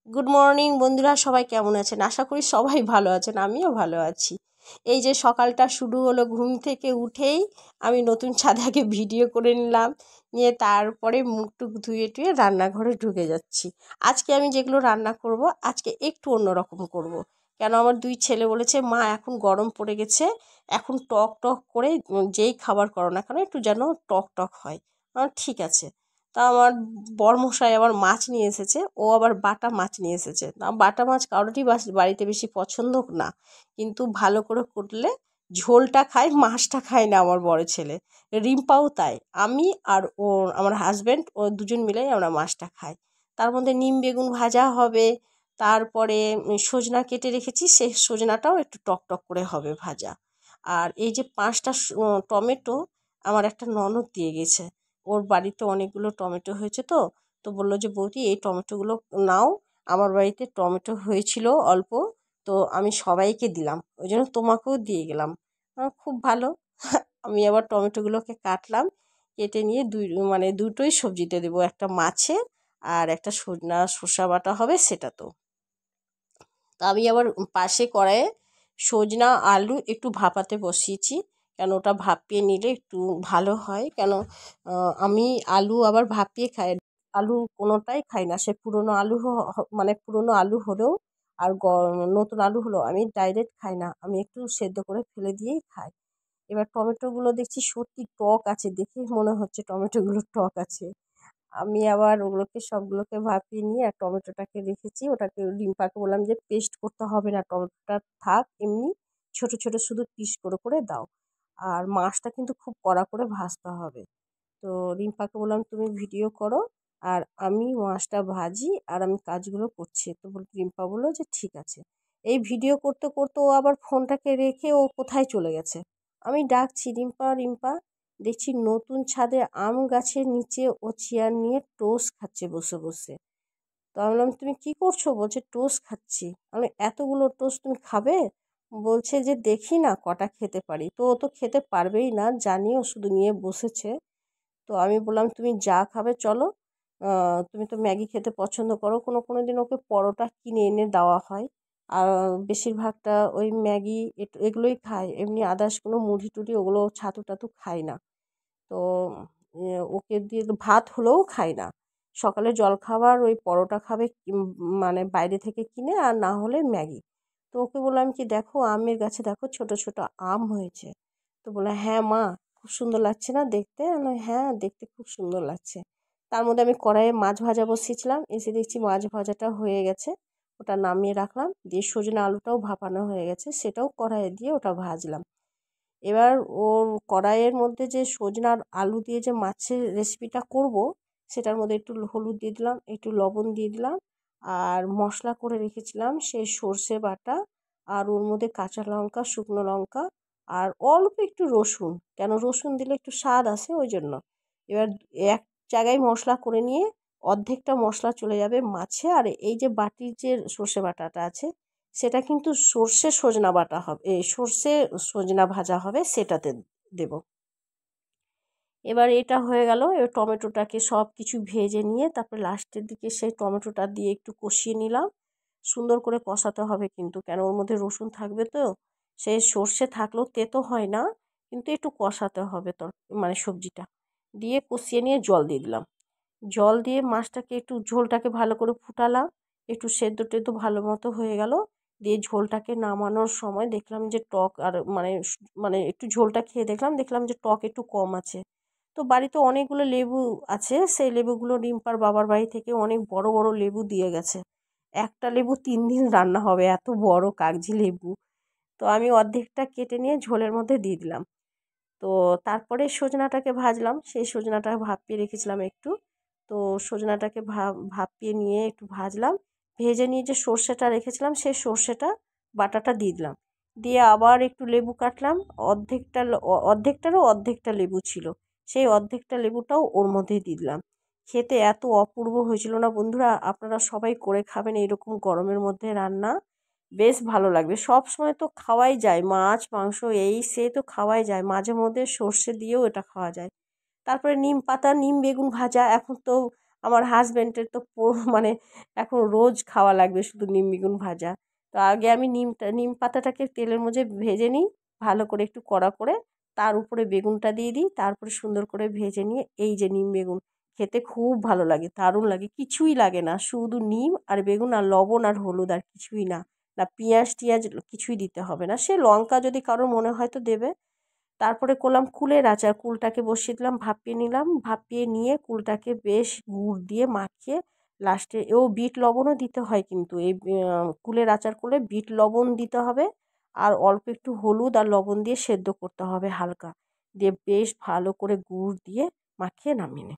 Good morning বন্ধুরা, সবাই কেমন আছেন? আশা করি সবাই ভালো আছেন, আমিও ভালো আছি। এই যে সকালটা শুরু হলো, ঘুম থেকে উঠেই আমি নতুন ছাদে ভিডিও করে নিলাম, নিয়ে তারপরে মুখ টুক ধুয়ে টুয়ে রান্নাঘরে ঢুকে যাচ্ছি। আজকে আমি যেগুলো রান্না করব, আজকে একটু অন্যরকম করব। কেন, আমার দুই ছেলে বলেছে মা এখন গরম পড়ে গেছে, এখন টক টক করে যেই খাবার করো না কেন একটু যেন টক টক হয়। আমার ঠিক আছে। তা আমার বরমশাই আবার মাছ নিয়ে এসেছে, ও আবার বাটা মাছ নিয়ে এসেছে। বাটা মাছ কারোরই বাড়িতে বেশি পছন্দ না, কিন্তু ভালো করে করলে ঝোলটা খায়, মাছটা খায় না আমার বড় ছেলে। রিম্পাও তাই। আমি আর ও, আমার হাজব্যান্ড, ও দুজন মিলেই আমরা মাছটা খাই। তার মধ্যে নিম বেগুন ভাজা হবে, তারপরে সজনা কেটে রেখেছি, সেই সজনাটাও একটু টক টক করে হবে ভাজা। আর এই যে 5টা টমেটো আমার একটা ননদ দিয়ে গেছে। ওর বাড়িতে অনেকগুলো টমেটো হয়েছে, তো তো বললো যে বৌদি এই টমেটোগুলো নাও, আমার বাড়িতে টমেটো হয়েছিল অল্প, তো আমি সবাইকে দিলাম, ওই জন্য তোমাকেও দিয়ে গেলাম। খুব ভালো। আমি আবার টমেটোগুলোকে কাটলাম, কেটে নিয়ে দুটোই সবজিতে দেবো, একটা মাছে আর একটা শসা বাটা হবে সেটা। তো তা আমি আবার পাশে কড়াইয়ে সজনা আলু একটু ভাপাতে বসিয়েছি, কেন ওটা ভাপিয়ে নিলে একটু ভালো হয়। কেন, আমি আলু আবার ভাপিয়ে খাই, আলু কোনোটাই খাই না, সে পুরনো আলু মানে পুরনো আলু হলেও আর নতুন আলু হলেও আমি ডাইরেক্ট খাই না, আমি একটু সেদ্ধ করে ফেলে দিয়েই খাই। এবার টমেটোগুলো দেখছি সত্যি টক আছে, দেখে মনে হচ্ছে টমেটোগুলো টক আছে। আমি আবার ওগুলোকে সবগুলোকে ভাপিয়ে নিয়ে আর টমেটোটাকে রেখেছি, ওটাকে রিম্পাকে বললাম যে পেস্ট করতে হবে না, টমেটোটা থাক এমনি, ছোট ছোট শুধু পিস করে করে দাও। আর মাছটা কিন্তু খুব কড়া করে ভাজতে হবে। তো রিম্পাকে বললাম তুমি ভিডিও করো, আর আমি মাছটা ভাজি আর আমি কাজগুলো করছি। তো রিম্পা বললো যে ঠিক আছে। এই ভিডিও করতে করতে ও আবার ফোনটাকে রেখে ও কোথায় চলে গেছে। আমি ডাকছি রিম্পা রিম্পা, দেখছি নতুন ছাদে আম গাছের নিচে ও চেয়ার নিয়ে টোস্ট খাচ্ছে বসে বসে। তো আমি বললাম তুমি কি করছো? বলছে টোস্ট খাচ্ছি। আমি এতগুলো টোস্ট তুমি খাবে? বলছে যে দেখি না কটা খেতে পারি। তো ও তো খেতে পারবেই না জানিও, শুধু নিয়ে বসেছে। তো আমি বললাম তুমি যা খাবে চলো, তুমি তো ম্যাগি খেতে পছন্দ করো, কোনো কোনো দিন ওকে পরোটা কিনে এনে দেওয়া হয়। আর বেশিরভাগটা ওই ম্যাগি এগুলোই খায়, এমনি আদার্স কোনো মুড়ি টুড়ি ওগুলো ছাতু টাতু খায় না। তো ওকে দিয়ে তো ভাত হলেও খায় না। সকালে জলখাবার ওই পরোটা খাবে, মানে বাইরে থেকে কিনে, আর না হলে ম্যাগি। তো ওকে বললাম কি দেখো আমের গাছে দেখো ছোট ছোট আম হয়েছে। তো বলে হ্যাঁ মা, খুব সুন্দর লাগছে না দেখতে? আমি বললাম, হ্যাঁ দেখতে খুব সুন্দর লাগছে। তার মধ্যে আমি কড়াইয়ে মাছ ভাজা বসিয়েছিলাম, এসে দেখছি মাছ ভাজাটা হয়ে গেছে, ওটা নামিয়ে রাখলাম। দিয়ে সজনে আলুটাও ভাপানো হয়ে গেছে, সেটাও কড়াইয়ে দিয়ে ওটা ভাজলাম। এবার ওর কড়াইয়ের মধ্যে যে সজনা আর আলু দিয়ে যে মাছের রেসিপিটা করব, সেটার মধ্যে একটু হলুদ দিয়ে দিলাম, একটু লবণ দিয়ে দিলাম, আর মশলা করে রেখেছিলাম সেই সর্ষে বাটা, আর ওর মধ্যে কাঁচা লঙ্কা, শুকনো লঙ্কা, আর অল্প একটু রসুন, কেন রসুন দিলে একটু স্বাদ আসে ওই জন্য। এবার এক জায়গায় মশলা করে নিয়ে অর্ধেকটা মশলা চলে যাবে মাছে, আর এই যে বাটির যে সর্ষে বাটাটা আছে সেটা কিন্তু সর্ষে সজনা বাটা হবে, সর্ষে সজনা ভাজা হবে, সেটাতে দেব। এবার এটা হয়ে গেল। এবার টমেটোটাকে সব কিছু ভেজে নিয়ে তারপরে লাস্টের দিকে সেই টমেটোটা দিয়ে একটু কষিয়ে নিলাম। সুন্দর করে কষাতে হবে কিন্তু, কেন ওর মধ্যে রসুন থাকবে তো, সেই সর্ষে থাকলেও তেতো হয় না, কিন্তু একটু কষাতে হবে তো, মানে সবজিটা দিয়ে কষিয়ে নিয়ে জল দিয়ে দিলাম। জল দিয়ে মাছটাকে একটু ঝোলটাকে ভালো করে ফুটালাম, একটু সেদ্ধ টেদ্ধ ভালো মতো হয়ে গেল। দিয়ে ঝোলটাকে নামানোর সময় দেখলাম যে টক আর মানে একটু ঝোলটা খেয়ে দেখলাম যে টক একটু কম আছে। তো বাড়িতে অনেকগুলো লেবু আছে, সেই লেবুগুলো রিম্পার বাবার বাড়ি থেকে অনেক বড় বড় লেবু দিয়ে গেছে। একটা লেবু 3 দিন রান্না হবে, এত বড় কাগজি লেবু। তো আমি অর্ধেকটা কেটে নিয়ে ঝোলের মধ্যে দিয়ে দিলাম। তো তারপরে সজনাটাকে ভাজলাম, সেই সজনাটা ভাপিয়ে রেখেছিলাম একটু। তো সজনাটাকে ভাপিয়ে নিয়ে একটু ভাজলাম, ভেজে নিয়ে যে সর্ষেটা রেখেছিলাম সেই সর্ষেটা বাটাটা দিয়ে দিলাম। দিয়ে আবার একটু লেবু কাটলাম, অর্ধেকটারও অর্ধেকটা লেবু ছিল, সেই অর্ধেকটা লেবুটাও ওর মধ্যে দিয়ে দিলাম। খেতে এত অপূর্ব হয়েছিল না বন্ধুরা, আপনারা সবাই করে খাবেন এইরকম গরমের মধ্যে রান্না, বেশ ভালো লাগবে। সব সময় তো খাওয়াই যায়, মাছ মাংস এই সে তো খাওয়াই যায়, মাঝে মধ্যে সর্ষে দিয়েও এটা খাওয়া যায়। তারপরে নিম পাতা নিম বেগুন ভাজা, এখন তো আমার হাজব্যান্ডের তো মানে এখন রোজ খাওয়া লাগবে শুধু নিম বেগুন ভাজা। তো আগে আমি নিম পাতাটাকে তেলের মধ্যে ভেজে নিই ভালো করে, একটু কড়া করে, তার উপরে বেগুনটা দিয়ে দিই, তারপরে সুন্দর করে ভেজে নিয়ে এই যে নিম বেগুন খেতে খুব ভালো লাগে, দারুণ লাগে, কিছুই লাগে না, শুধু নিম আর বেগুন আর লবণ আর হলুদ, আর কিছুই না, না পেঁয়াজ টিয়াজ কিছুই দিতে হবে না, সে লঙ্কা যদি কারোর মনে হয় তো দেবে। তারপরে করলাম কুলের আচার, কুলটাকে বসিয়ে দিলাম, ভাপিয়ে নিলাম, ভাপিয়ে নিয়ে কুলটাকে বেশ গুড় দিয়ে মাখিয়ে লাস্টে বিট লবণও দিতে হয়, কিন্তু এই কুলের আচার করলে বিট লবণ দিতে হবে, আর অল্প একটু হলুদ আর লবণ দিয়ে সেদ্ধ করতে হবে হালকা, দিয়ে বেশ ভালো করে গুড় দিয়ে মাখিয়ে নামিয়ে